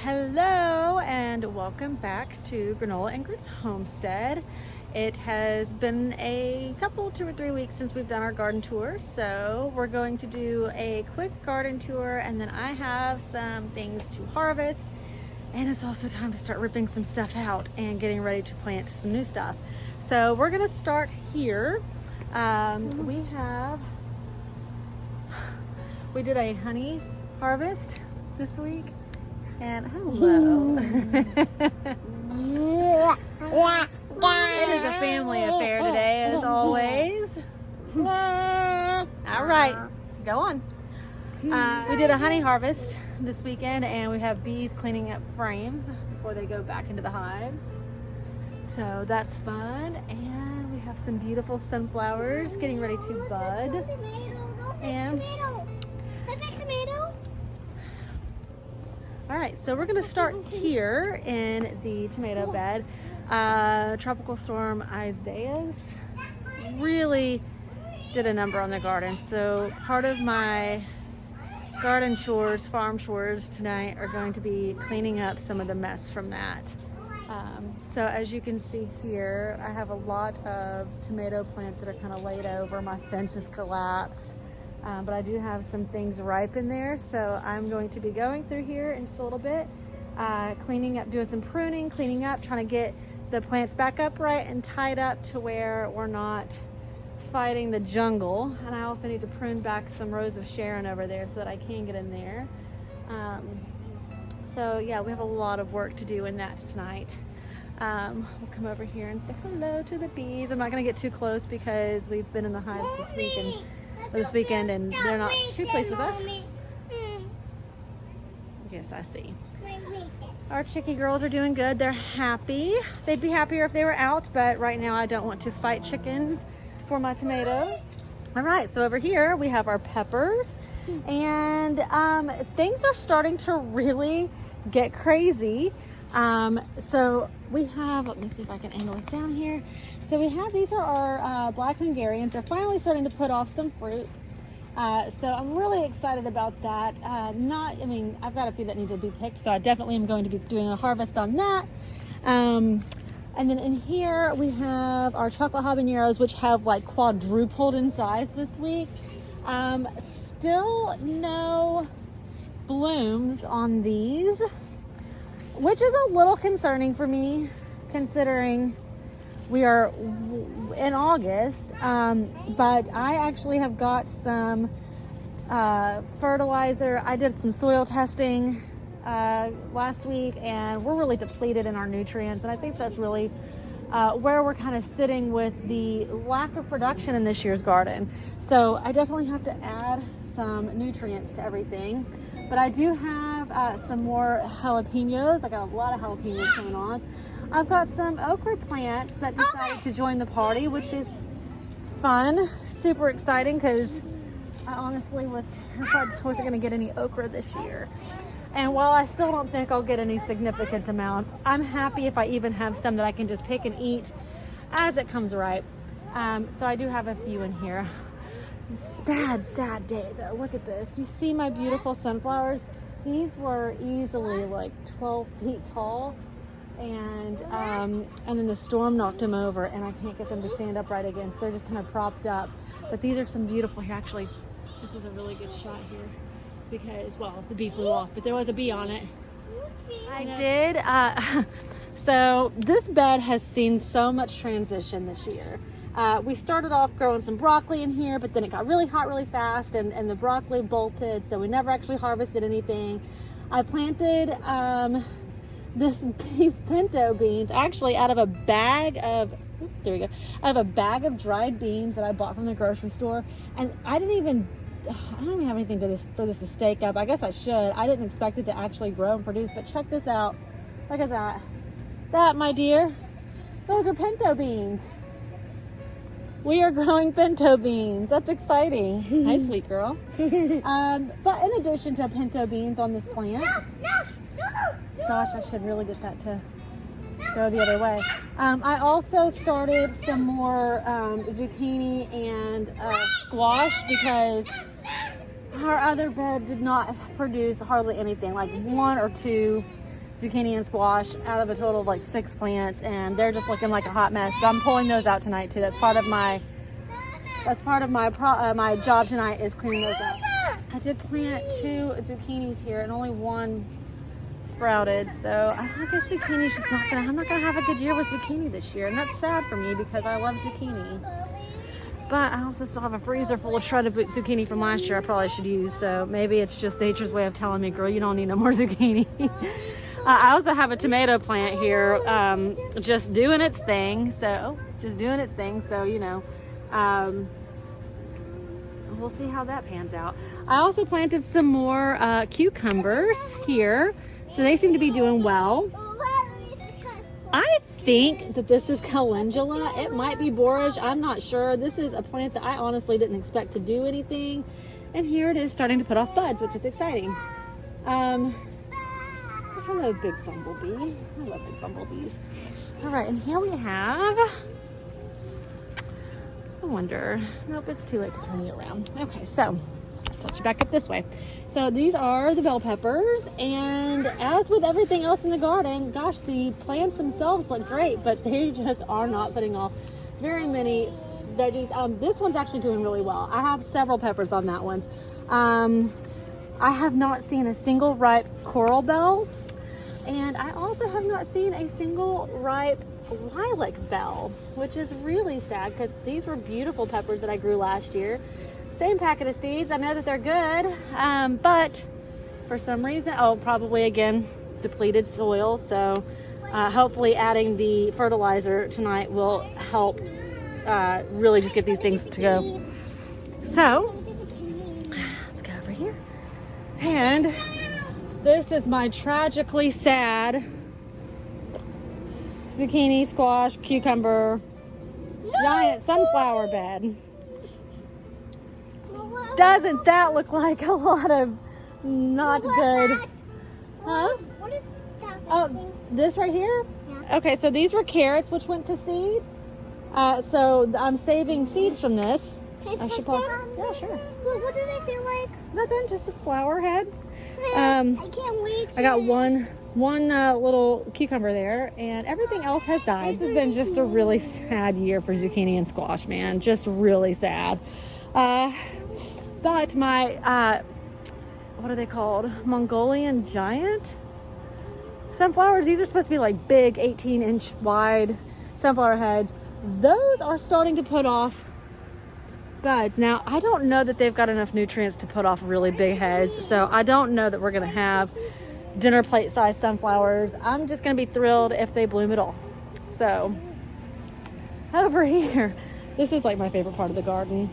Hello and welcome back to Granola and Grits Homestead. It has been a couple, 2 or 3 weeks since we've done our garden tour, so we're going to do a quick garden tour, and then I have some things to harvest, and it's also time to start ripping some stuff out and getting ready to plant some new stuff. So we're going to start here. We did a honey harvest this week. And hello. It is a family affair today, as always. All right, go on. We did a honey harvest this weekend, and we have bees cleaning up frames before they go back into the hives. So that's fun. And we have some beautiful sunflowers getting ready to bud. And all right, so we're going to start here in the tomato bed. Tropical storm Isaias really did a number on the garden. So part of my garden chores, farm chores tonight are going to be cleaning up some of the mess from that. So as you can see here, I have a lot of tomato plants that are kind of laid over. My fence has collapsed. But I do have some things ripe in there, so I'm going to be going through here in just a little bit, cleaning up, doing some pruning, cleaning up, trying to get the plants back upright and tied up to where we're not fighting the jungle. And I also need to prune back some rows of Sharon over there so that I can get in there. So yeah, we have a lot of work to do in that tonight. We'll come over here and say hello to the bees. I'm not going to get too close because we've been in the hives this weekend and they're not too pleased with us. Yes, I see. Our chickie girls are doing good. They're happy. They'd be happier if they were out, but right now I don't want to fight chickens for my tomatoes. All right, so over here we have our peppers, and things are starting to really get crazy. So we have, let me see if I can angle this down here. So we have, these are our black Hungarians. They're finally starting to put off some fruit. So I'm really excited about that. I've got a few that need to be picked, so I definitely am going to be doing a harvest on that. And then in here we have our chocolate habaneros, which have like quadrupled in size this week. Still no blooms on these, which is a little concerning for me, considering we are in August, but I actually have got some fertilizer. I did some soil testing last week, and we're really depleted in our nutrients, and I think that's really where we're kind of sitting with the lack of production in this year's garden. So I definitely have to add some nutrients to everything, but I do have some more jalapenos. I got a lot of jalapenos coming on. I've got some okra plants that decided to join the party, which is fun, super exciting, because I honestly was terrified I wasn't going to get any okra this year. And while I still don't think I'll get any significant amounts, I'm happy if I even have some that I can just pick and eat as it comes ripe. So I do have a few in here. Sad day though. Look at this. You see my beautiful sunflowers? These were easily like 12 feet tall. And then the storm knocked them over, and I can't get them to stand upright again, so they're just kind of propped up. But these are some beautiful here. Actually, this is a really good shot here because, well, the bee flew off, but there was a bee on it. I did. So this bed has seen so much transition this year. We started off growing some broccoli in here, but then it got really hot really fast, and the broccoli bolted, so we never actually harvested anything. I planted these pinto beans actually out of a bag of dried beans that I bought from the grocery store, and I don't even have anything for this to stake up. I guess I should. I didn't expect it to actually grow and produce, but check this out. Look at that, my dear, those are pinto beans. We are growing pinto beans. That's exciting. Hi, sweet girl. But in addition to pinto beans on this plant, gosh, I should really get that to go the other way. I also started some more zucchini and squash because our other bed did not produce hardly anything, like 1 or 2 zucchini and squash out of a total of like 6 plants, and they're just looking like a hot mess. So I'm pulling those out tonight too. That's part of my my job tonight, is cleaning those out. I did plant 2 zucchinis here and only 1 sprouted, so I guess zucchini's just I'm not gonna have a good year with zucchini this year, and that's sad for me because I love zucchini. But I also still have a freezer full of shredded zucchini from last year I probably should use, so maybe it's just nature's way of telling me, girl, you don't need no more zucchini. I also have a tomato plant here, just doing its thing, so you know, we'll see how that pans out. I also planted some more cucumbers here, so they seem to be doing well. I think that this is calendula. It might be borage. I'm not sure. This is a plant that I honestly didn't expect to do anything. And here it is starting to put off buds, which is exciting. Hello, big bumblebee. I love big bumblebees. All right, and here we have, I wonder, nope, it's too late to turn you around. Okay, so let's touch you back up this way. So these are the bell peppers, and as with everything else in the garden, gosh, the plants themselves look great, but they just are not putting off very many veggies. This one's actually doing really well. I have several peppers on that one. I have not seen a single ripe coral bell, and I also have not seen a single ripe lilac bell, which is really sad because these were beautiful peppers that I grew last year. Same packet of seeds. I know that they're good, but for some reason, probably again, depleted soil. So hopefully adding the fertilizer tonight will help really just get these things to go. So let's go over here. And this is my tragically sad zucchini, squash, cucumber, giant sunflower bed. Doesn't that look like a lot of not good? Huh? What is that? Oh, this right here? Yeah. Okay, so these were carrots which went to seed. So I'm saving seeds from this. I should probably, yeah, sure. Well, what do they feel like? Nothing, just a flower head. I can't wait. I got one little cucumber there, and everything else has died. This has been just a really sad year for zucchini and squash, man. Just really sad. But my, what are they called? Mongolian giant sunflowers. These are supposed to be like big 18-inch wide sunflower heads. Those are starting to put off buds. Now, I don't know that they've got enough nutrients to put off really big heads. So I don't know that we're going to have dinner plate sized sunflowers. I'm just going to be thrilled if they bloom at all. So over here, this is like my favorite part of the garden.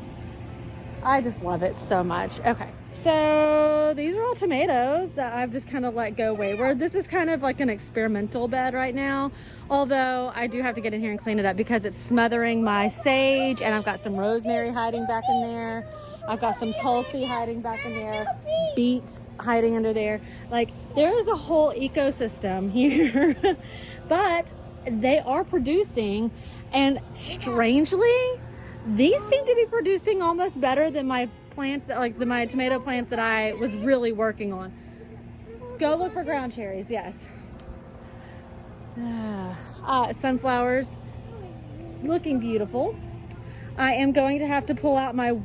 I just love it so much. Okay, so these are all tomatoes that I've just kind of let go wayward. This is kind of like an experimental bed right now, although I do have to get in here and clean it up because it's smothering my sage, and I've got some rosemary hiding back in there. I've got some tulsi hiding back in there, beets hiding under there. Like, there is a whole ecosystem here, but they are producing, and strangely, these seem to be producing almost better than my plants, like my tomato plants that I was really working on. Go look for ground cherries, yes. Sunflowers, looking beautiful. I am going to have to pull out my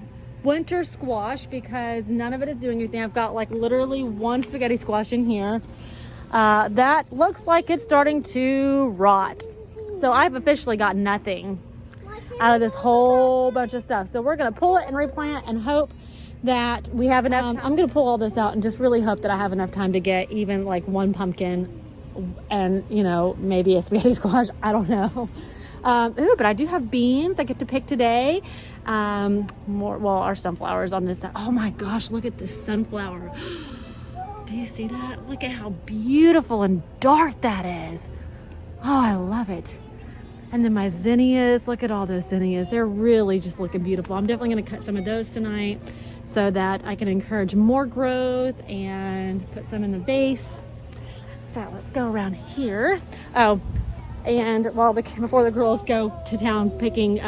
winter squash because none of it is doing anything. I've got like literally one spaghetti squash in here. That looks like it's starting to rot. So I've officially got nothing out of this whole bunch of stuff. So we're gonna pull it and replant and hope that we have enough time. I'm gonna pull all this out and just really hope that I have enough time to get even like one pumpkin and, you know, maybe a spaghetti squash. I don't know. But I do have beans I get to pick today. Our sunflowers on this side. Oh my gosh, look at this sunflower. Do you see that? Look at how beautiful and dark that is. Oh, I love it. And then my zinnias, look at all those zinnias. They're really just looking beautiful. I'm definitely gonna cut some of those tonight so that I can encourage more growth and put some in the vase. So let's go around here. Oh, and before the girls go to town picking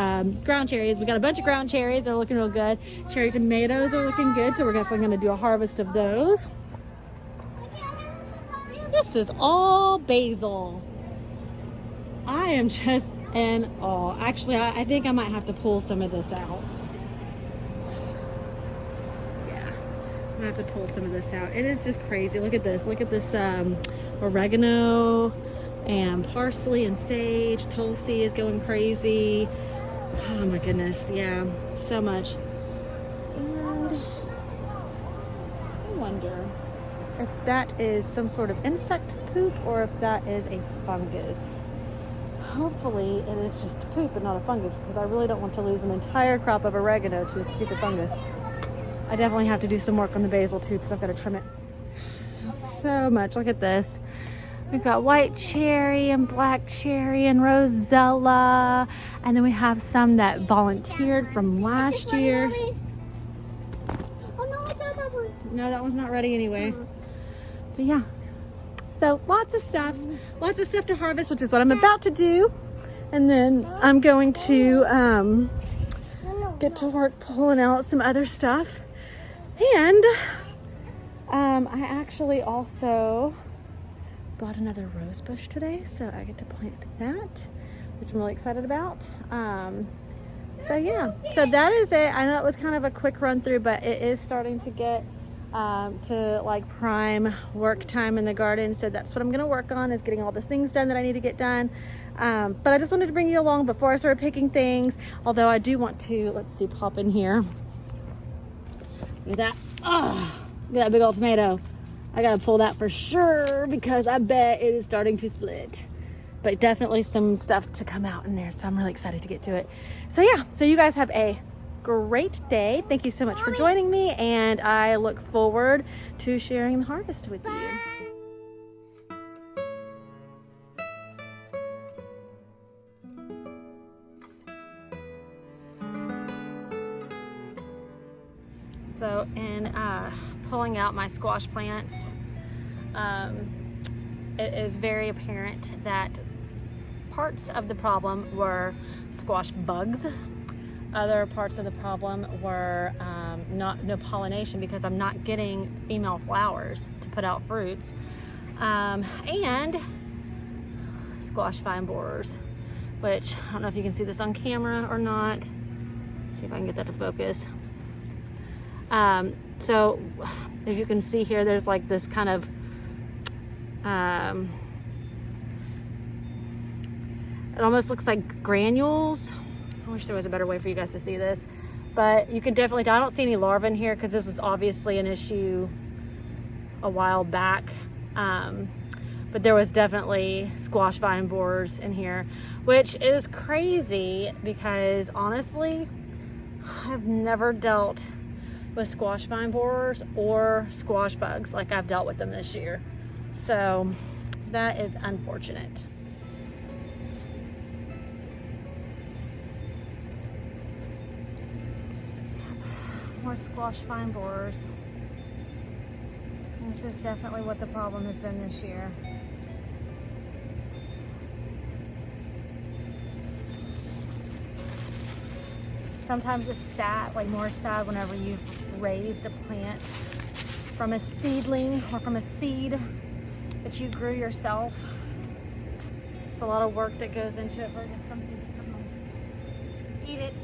ground cherries, we got a bunch of ground cherries. They're looking real good. Cherry tomatoes are looking good, so we're definitely gonna do a harvest of those. This is all basil. I am just in awe. Actually, I think I might have to pull some of this out. Yeah, I'm gonna have to pull some of this out. It is just crazy. Look at this. Look at this oregano and parsley and sage. Tulsi is going crazy. Oh my goodness. Yeah, so much. And I wonder if that is some sort of insect poop or if that is a fungus. Hopefully it is just poop and not a fungus, because I really don't want to lose an entire crop of oregano to a stupid fungus. I definitely have to do some work on the basil too, because I've got to trim it so much. Look at this. We've got white cherry and black cherry and rosella. And then we have some that volunteered from last year. Oh no, it's not that one. No, that one's not ready anyway. But yeah. So lots of stuff to harvest, which is what I'm about to do. And then I'm going to get to work pulling out some other stuff. And I actually also bought another rose bush today, so I get to plant that, which I'm really excited about. So yeah, so that is it. I know it was kind of a quick run through, but it is starting to get to like prime work time in the garden. So that's what I'm gonna work on, is getting all the things done that I need to get done. But I just wanted to bring you along before I started picking things. Although I do want to, let's see, pop in here. Look at that. Oh, look at that big old tomato. I gotta pull that for sure, because I bet it is starting to split. But definitely some stuff to come out in there, so I'm really excited to get to it. So yeah, so you guys have a great day. Thank you so much for joining me, and I look forward to sharing the harvest with you. So in pulling out my squash plants, it is very apparent that parts of the problem were squash bugs. Other parts of the problem were no pollination, because I'm not getting female flowers to put out fruits, and squash vine borers, which I don't know if you can see this on camera or not. Let's see if I can get that to focus. So as you can see here, there's like this kind of it almost looks like granules. I wish there was a better way for you guys to see this, but you can definitely tell. I don't see any larvae in here, because this was obviously an issue a while back, but there was definitely squash vine borers in here, which is crazy, because honestly I've never dealt with squash vine borers or squash bugs like I've dealt with them this year. So that is unfortunate. More squash vine borers. This is definitely what the problem has been this year. Sometimes it's sad, like more sad, whenever you've raised a plant from a seedling or from a seed that you grew yourself. It's a lot of work that goes into it for just something to come and eat it.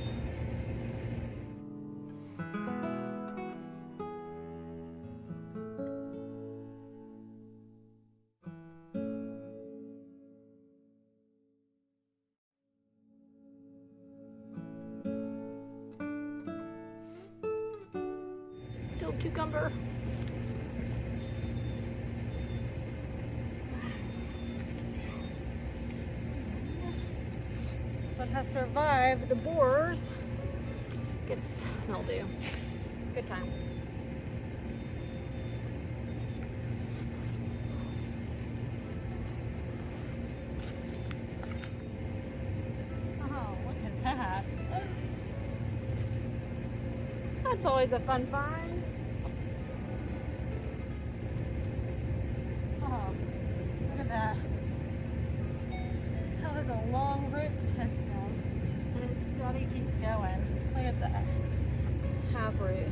Cucumber. What has survived the borers gets mildew. Good time. Oh, look at that. That's always a fun find. That was a long root system, and it steady keeps going. Look at that taproot.